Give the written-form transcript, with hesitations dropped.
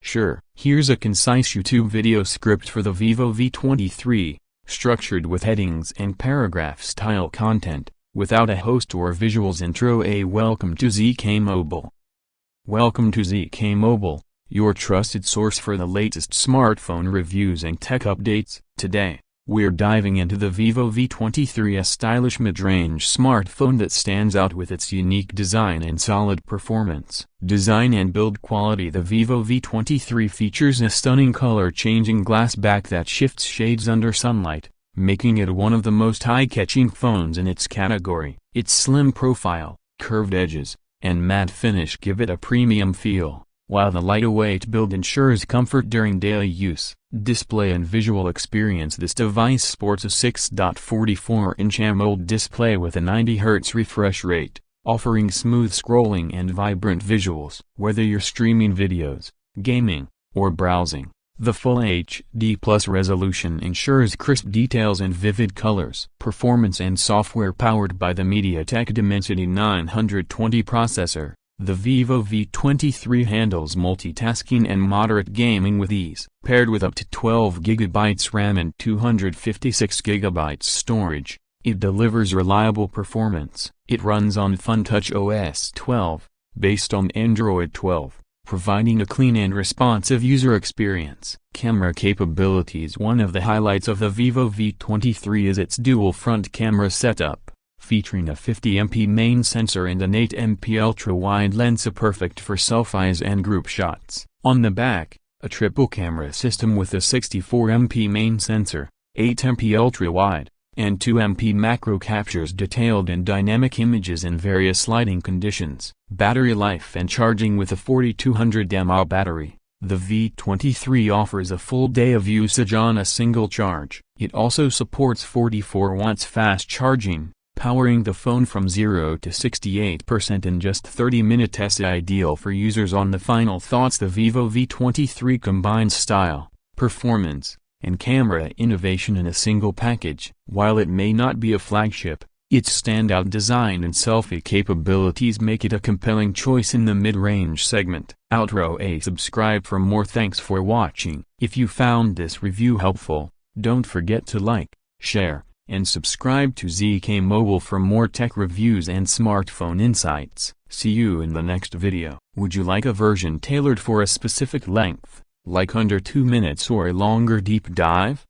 Sure. Here's a concise YouTube video script for the Vivo V23, structured with headings and paragraph-style content, without a host or visuals intro. Welcome to ZK Mobile. Welcome to ZK Mobile, your trusted source for the latest smartphone reviews and tech updates. Today, we're diving into the Vivo V23, a stylish mid-range smartphone that stands out with its unique design and solid performance. Design and build quality. The Vivo V23 features a stunning color-changing glass back that shifts shades under sunlight, making it one of the most eye-catching phones in its category. Its slim profile, curved edges, and matte finish give it a premium feel, while the lightweight build ensures comfort during daily use. Display and visual experience. This device sports a 6.44-inch AMOLED display with a 90Hz refresh rate, offering smooth scrolling and vibrant visuals. Whether you're streaming videos, gaming, or browsing, the Full HD+ resolution ensures crisp details and vivid colors. Performance and software. Powered by the MediaTek Dimensity 920 processor, the Vivo V23 handles multitasking and moderate gaming with ease. Paired with up to 12GB RAM and 256GB storage, it delivers reliable performance. It runs on FunTouch OS 12, based on Android 12, providing a clean and responsive user experience. Camera capabilities. One of the highlights of the Vivo V23 is its dual-front camera setup, featuring a 50MP main sensor and an 8MP ultra-wide lens, perfect for selfies and group shots. On the back, a triple camera system with a 64MP main sensor, 8MP ultra-wide, and 2MP macro captures detailed and dynamic images in various lighting conditions. Battery life and charging. With a 4200 mAh battery, the V23 offers a full day of usage on a single charge. It also supports 44 watts fast charging, powering the phone from 0 to 68% in just 30 minutes. Ideal for users on the final thoughts. The Vivo V23 combines style, performance, and camera innovation in a single package. While it may not be a flagship, its standout design and selfie capabilities make it a compelling choice in the mid-range segment. Outro. Subscribe for more. Thanks for watching. If you found this review helpful, don't forget to like, share, and subscribe to ZK Mobile for more tech reviews and smartphone insights. See you in the next video. Would you like a version tailored for a specific length, like under 2 minutes, or a longer deep dive?